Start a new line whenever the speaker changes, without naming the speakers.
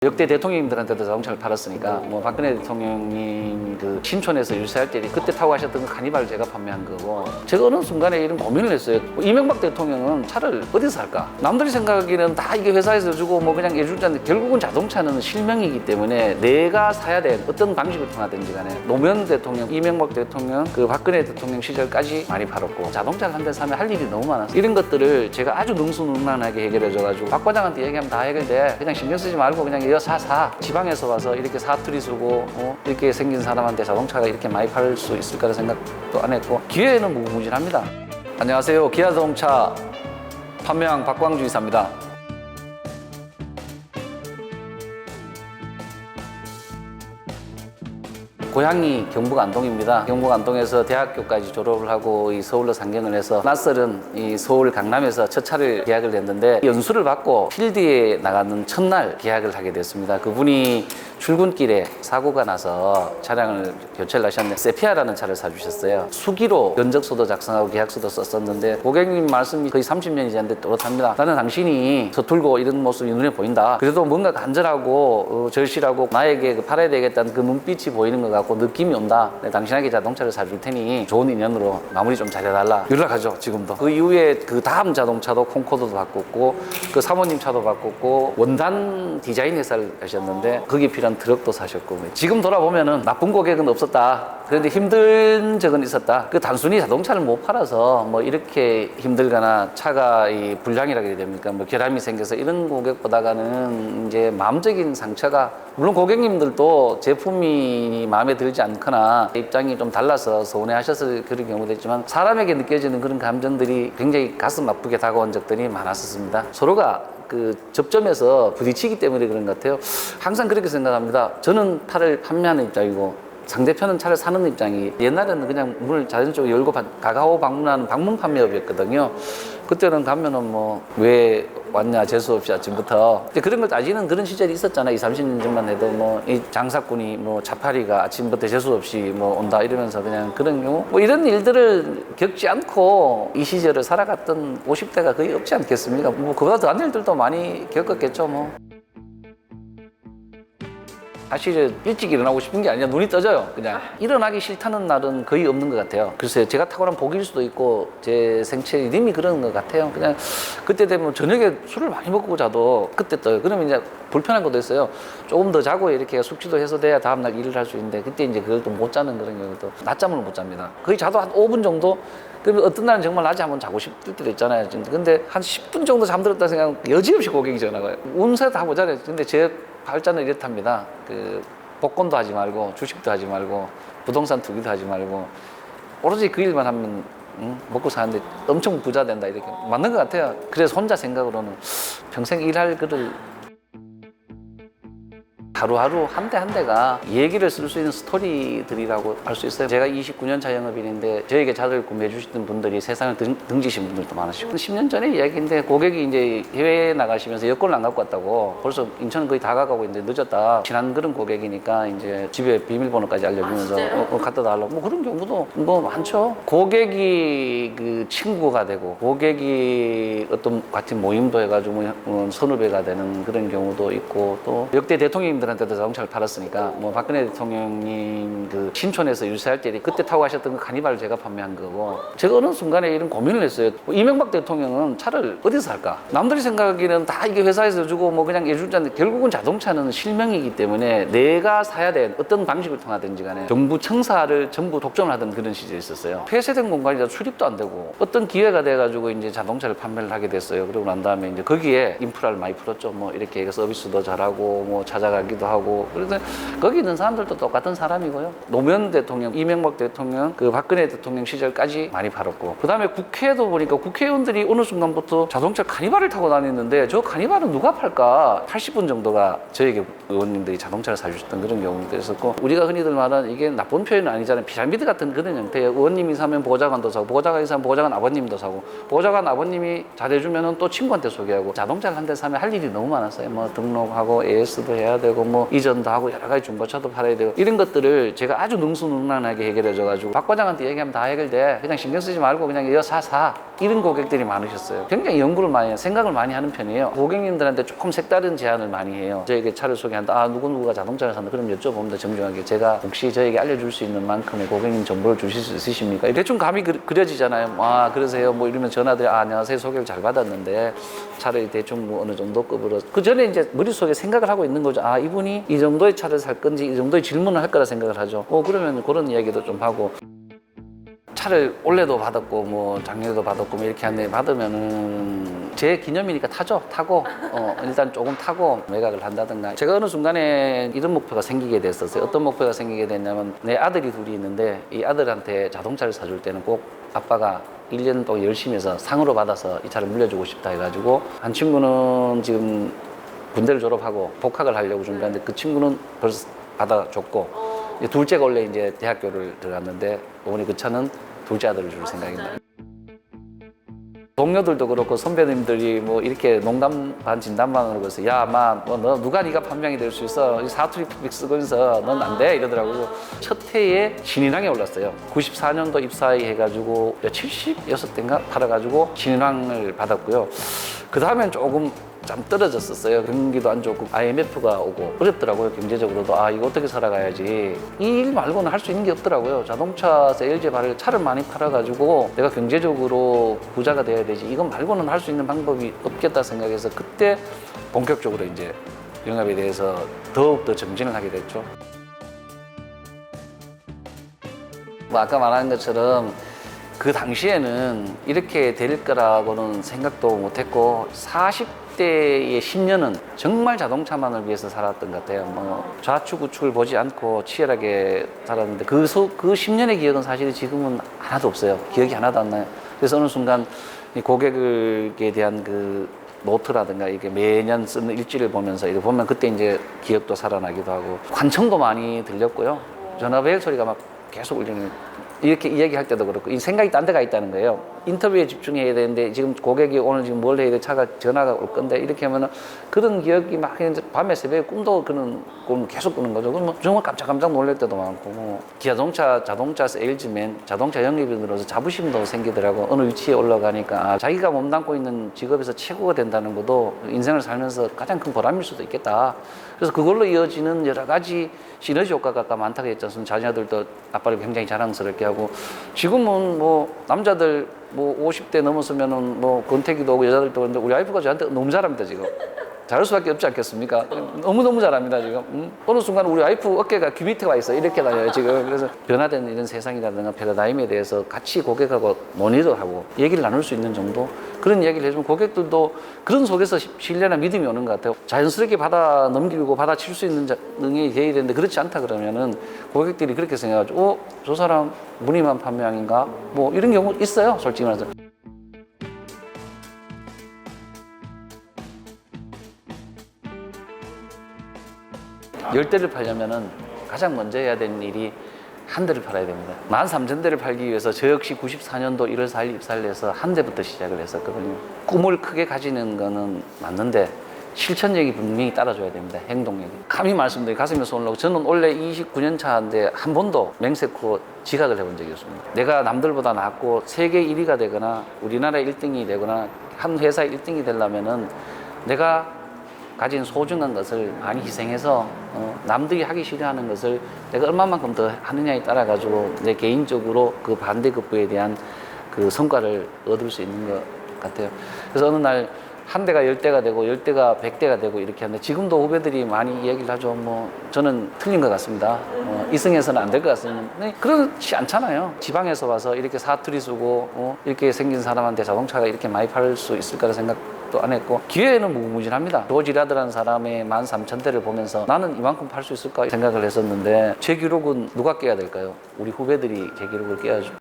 역대 대통령님들한테도 자동차를 팔았으니까 뭐 박근혜 대통령님 그 신촌에서 유세할 때 그때 타고 가셨던 그 카니발 제가 판매한 거고 제가 어느 순간에 이런 고민을 했어요. 이명박 대통령은 차를 어디서 살까? 남들이 생각하기에는 다 이게 회사에서 주고 뭐 그냥 해줄 줄 알았는데 결국은 자동차는 실명이기 때문에 내가 사야 될 어떤 방식을 통하든지 간에 노무현 대통령, 이명박 대통령, 그 박근혜 대통령 시절까지 많이 팔았고 자동차를 한 대 사면 할 일이 너무 많았어요. 이런 것들을 제가 아주 능수능란하게 해결해줘가지고 박 과장한테 얘기하면 다 해결돼. 그냥 신경 쓰지 말고 그냥 이거 사. 지방에서 와서 이렇게 사투리 쓰고 이렇게 생긴 사람한테 자동차가 이렇게 많이 팔 수 있을 거라 생각도 안 했고 기회는 무궁무진합니다. 안녕하세요. 기아자동차 판매왕 박광주 이사입니다. 고향이 경북 안동입니다. 경북 안동에서 대학교까지 졸업을 하고 이 서울로 상경을 해서 낯설은 이 서울 강남에서 첫 차를 계약을 했는데 연수를 받고 필드에 나가는 첫날 계약을 하게 됐습니다. 그분이 출근길에 사고가 나서 차량을 교체를 하셨는데 세피아라는 차를 사주셨어요. 수기로 견적서도 작성하고 계약서도 썼었는데 고객님 말씀이 거의 30년이 지났는데 또렷합니다. 나는 당신이 서툴고 이런 모습이 눈에 보인다. 그래도 뭔가 간절하고 절실하고 나에게 팔아야 되겠다는 그 눈빛이 보이는 것 같고 느낌이 온다. 당신에게 자동차를 사줄 테니 좋은 인연으로 마무리 좀 잘해달라. 연락하죠. 지금도. 그 이후에 그 다음 자동차도 콩코드도 바꿨고 그 사모님 차도 바꿨고 원단 디자인 회사를 하셨는데 거기에 필요한 트럭도 사셨고 지금 돌아보면은 나쁜 고객은 없었다. 그런데 힘든 적은 있었다. 그 단순히 자동차를 못 팔아서 뭐 이렇게 힘들거나 차가 이 불량이라고 해야 됩니까? 뭐 결함이 생겨서 이런 고객보다는 이제 마음적인 상처가 물론 고객님들도 제품이 마음에 들지 않거나 입장이 좀 달라서 서운해하셔서 그런 경우도 있지만 사람에게 느껴지는 그런 감정들이 굉장히 가슴 아프게 다가온 적들이 많았었습니다. 서로가 그 접점에서 부딪히기 때문에 그런 것 같아요. 항상 그렇게 생각합니다. 저는 차를 판매하는 입장이고 상대편은 차를 사는 입장이 옛날에는 그냥 문을 자연적으로 열고 가가오 방문하는 방문 판매업이었거든요. 그때는 가면은 뭐 왜 왔냐 재수 없이 아침부터 그런 걸 따지는 그런 시절이 있었잖아요. 30년 전만 해도 뭐 이 장사꾼이 뭐 차파리가 아침부터 재수 없이 뭐 온다 이러면서 그냥 그런 경우 뭐 이런 일들을 겪지 않고 이 시절을 살아갔던 50대가 거의 없지 않겠습니까? 뭐 그보다 더한 일들도 많이 겪었겠죠 뭐. 사실 일찍 일어나고 싶은 게 아니라 눈이 떠져요. 그냥 일어나기 싫다는 날은 거의 없는 것 같아요. 글쎄요, 제가 탁월한 복일 수도 있고 제 생체 리듬이 그런 것 같아요. 그냥 그때 되면 저녁에 술을 많이 먹고 자도 그때 떠요. 그러면 이제 불편한 것도 있어요. 조금 더 자고 이렇게 숙취도 해소돼야 다음날 일을 할 수 있는데 그때 이제 그걸 또 못 자는 그런 경우도 낮잠을 못 잡니다. 거의 자도 한 5분 정도. 그러면 어떤 날은 정말 낮에 한번 자고 싶을 때도 있잖아요. 근데 한 10분 정도 잠들었다 생각하면 여지없이 고객이 전화가 와요. 운세 다 모자라요. 근데 제 발자는 이렇답니다. 그 복권도 하지 말고 주식도 하지 말고 부동산 투기도 하지 말고 오로지 그 일만 하면 먹고 사는데 엄청 부자 된다 이렇게 맞는 것 같아요. 그래서 혼자 생각으로는 평생 일할 그를 하루하루 한 대 한 대가 얘기를 쓸 수 있는 스토리들이라고 할 수 있어요. 제가 29년 차 영업인인데 저에게 차를 구매해 주시던 분들이 세상을 등지신 분들도 많으시고 10년 전의 이야기인데 고객이 이제 해외에 나가시면서 여권을 안 갖고 왔다고 벌써 인천은 거의 다 가고 있는데 늦었다. 지난 그런 고객이니까 이제 집에 비밀번호까지 알려주면서 갖다 달라고 뭐 그런 경우도 뭐 많죠. 고객이 그 친구가 되고 고객이 어떤 같은 모임도 해가지고 선후배가 되는 그런 경우도 있고 또 역대 대통령님들 한테도 자동차를 팔았으니까 뭐 박근혜 대통령님 그 신촌에서 유세할 때 그때 타고 가셨던 그 카니발을 제가 판매한 거고 제가 어느 순간에 이런 고민을 했어요. 이명박 대통령은 차를 어디서 살까? 남들이 생각하기에는 다 이게 회사에서 주고 뭐 그냥 해줄 줄 알았는데 결국은 자동차는 실명이기 때문에 내가 사야 될 어떤 방식을 통하든지 간에 정부 청사를 전부 독점을 하던 그런 시절이 있었어요. 폐쇄된 공간이라 출입도 안 되고 어떤 기회가 돼가지고 이제 자동차를 판매를 하게 됐어요. 그러고 난 다음에 이제 거기에 인프라를 많이 풀었죠. 뭐 이렇게 서비스도 잘하고 뭐 찾아가기도 하고 그래서 거기 있는 사람들도 똑같은 사람이고요. 노무현 대통령, 이명박 대통령, 그 박근혜 대통령 시절까지 많이 팔았고 그 다음에 국회도 보니까 국회의원들이 어느 순간부터 자동차 카니발을 타고 다니는데 저 카니발은 누가 팔까? 80분 정도가 저에게 의원님들이 자동차를 사주셨던 그런 경우도 있었고 우리가 흔히들 말하는 이게 나쁜 표현은 아니잖아요. 피라미드 같은 그런 형태의 의원님이 사면 보좌관도 사고 보좌관이 사면 보좌관 아버님도 사고 보좌관 아버님이 잘해주면 또 친구한테 소개하고 자동차를 한 대 사면 할 일이 너무 많았어요. 뭐 등록하고 AS도 해야 되고 뭐 이전도 하고 여러 가지 중고차도 팔아야 되고 이런 것들을 제가 아주 능수능란하게 해결해줘가지고 박 과장한테 얘기하면 다 해결돼. 그냥 신경 쓰지 말고 그냥 이거 사. 이런 고객들이 많으셨어요. 굉장히 연구를 많이 해요. 생각을 많이 하는 편이에요. 고객님들한테 조금 색다른 제안을 많이 해요. 저에게 차를 소개한다. 아, 누구누구가 자동차를 산다. 그럼 여쭤봅니다. 정중하게. 제가 혹시 저에게 알려줄 수 있는 만큼의 고객님 정보를 주실 수 있으십니까? 대충 감이 그려지잖아요. 아, 그러세요. 뭐 이러면 전화들이 아, 안녕하세요. 소개를 잘 받았는데 차를 대충 뭐 어느 정도 급으로. 그 전에 이제 머릿속에 생각을 하고 있는 거죠. 아, 이분이 이 정도의 차를 살 건지 이 정도의 질문을 할 거라 생각을 하죠. 그러면 그런 이야기도 좀 하고. 차를 올해도 받았고 뭐 작년에도 받았고 뭐 이렇게 하는데 받으면은 제 기념이니까 타고 일단 조금 타고 매각을 한다든가. 제가 어느 순간에 이런 목표가 생기게 됐었어요. 어떤 목표가 생기게 됐냐면 내 아들이 둘이 있는데 이 아들한테 자동차를 사줄 때는 꼭 아빠가 1년 동안 열심히 해서 상으로 받아서 이 차를 물려주고 싶다 해가지고 한 친구는 지금 군대를 졸업하고 복학을 하려고 준비하는데 그 친구는 벌써 받아줬고 둘째가 원래 이제 대학교를 들어갔는데 어머니 그 차는 둘째 아들을 줄 생각입니다. 동료들도 그렇고 선배님들이 뭐 이렇게 농담 반 진담 반으로 그래서 야, 마, 너 누가 네가 판명이 될 수 있어? 사투리 픽 쓰면서 넌 안 돼 이러더라고요. 첫 해에 신인왕에 올랐어요. 94년도 입사해가지고 76대인가 팔아가지고 신인왕을 받았고요. 그 다음엔 조금 좀 떨어졌었어요. 경기도 안 좋고 IMF가 오고 어렵더라고요. 경제적으로도 아 이거 어떻게 살아가야지 이 일 말고는 할 수 있는 게 없더라고요. 자동차 세일즈 발을 차를 많이 팔아가지고 내가 경제적으로 부자가 돼야 되지 이건 말고는 할 수 있는 방법이 없겠다 생각해서 그때 본격적으로 이제 영업에 대해서 더욱더 정진을 하게 됐죠. 뭐 아까 말한 것처럼 그 당시에는 이렇게 될 거라고는 생각도 못했고 40대의 10년은 정말 자동차만을 위해서 살았던 것 같아요. 뭐 좌측 우측을 보지 않고 치열하게 살았는데 그 10년의 기억은 사실 지금은 하나도 없어요. 기억이 하나도 안 나요. 그래서 어느 순간 이 고객에 대한 그 노트라든가 이게 매년 쓰는 일지를 보면서 이렇게 보면 그때 이제 기억도 살아나기도 하고 관청도 많이 들렸고요. 전화벨 소리가 막 계속 울리는 이렇게 이야기할 때도 그렇고 이 생각이 딴 데가 있다는 거예요. 인터뷰에 집중해야 되는데 지금 고객이 오늘 지금 뭘 해야 돼 차가 전화가 올 건데 이렇게 하면은 그런 기억이 막 밤에 새벽에 꿈도 그런 꿈 계속 꾸는 거죠. 그럼 정말 깜짝 놀랄 때도 많고 자동차 세일즈맨 자동차 영업인으로서 자부심도 생기더라고. 어느 위치에 올라가니까 자기가 몸담고 있는 직업에서 최고가 된다는 것도 인생을 살면서 가장 큰 보람일 수도 있겠다. 그래서 그걸로 이어지는 여러 가지 시너지 효과가 아까 많다고 했잖아요. 자녀들도 아빠를 굉장히 자랑스럽게 하고 지금은 뭐 남자들 뭐 50대 넘었으면은 뭐 권태기도 오고 여자들도 오는데 우리 와이프가 저한테 너무 잘합니다 지금. 잘할 수밖에 없지 않겠습니까? 너무너무 잘합니다 지금. 어느 순간 우리 와이프 어깨가 귀 밑에 와 있어 이렇게 다녀요 지금. 그래서 변화된 이런 세상이라든가 패러다임에 대해서 같이 고객하고 논의도 하고 얘기를 나눌 수 있는 정도 그런 이야기를 해주면 고객들도 그런 속에서 신뢰나 믿음이 오는 것 같아요. 자연스럽게 받아 넘기고 받아칠 수 있는 능력이 돼야 되는데 그렇지 않다 그러면은 고객들이 그렇게 생각하죠. 저 사람 무늬만 판매왕인가? 뭐 이런 경우 있어요 솔직히 말해서. 10대를 팔려면은 가장 먼저 해야 되는 일이 한 대를 팔아야 됩니다. 13,000대를 팔기 위해서 저 역시 94년도 1월 4일 입사를 해서 한 대부터 시작을 했었거든요. 꿈을 크게 가지는 거는 맞는데 실천력이 분명히 따라줘야 됩니다. 행동력이. 감히 말씀드리면 가슴에 손을 놓고 저는 원래 29년 차인데 한 번도 맹세코 지각을 해본 적이 없습니다. 내가 남들보다 낫고 세계 1위가 되거나 우리나라 1등이 되거나 한 회사 1등이 되려면은 내가 가진 소중한 것을 많이 희생해서 남들이 하기 싫어하는 것을 내가 얼마만큼 더 하느냐에 따라 가지고 내 개인적으로 그 반대급부에 대한 그 성과를 얻을 수 있는 것 같아요. 그래서 어느 날 한 대가 10대가 되고 10대가 100대가 되고 이렇게 하는데 지금도 후배들이 많이 이야기를 하죠. 뭐 저는 틀린 것 같습니다. 이승에서는 안 될 것 같습니다. 근데 그렇지 않잖아요. 지방에서 와서 이렇게 사투리 쓰고 이렇게 생긴 사람한테 자동차가 이렇게 많이 팔 수 있을 거라 생각도 안 했고 기회는 무궁무진합니다. 조지라드라는 사람의 13,000대를 보면서 나는 이만큼 팔 수 있을까 생각을 했었는데 제 기록은 누가 깨야 될까요? 우리 후배들이 제 기록을 깨야죠.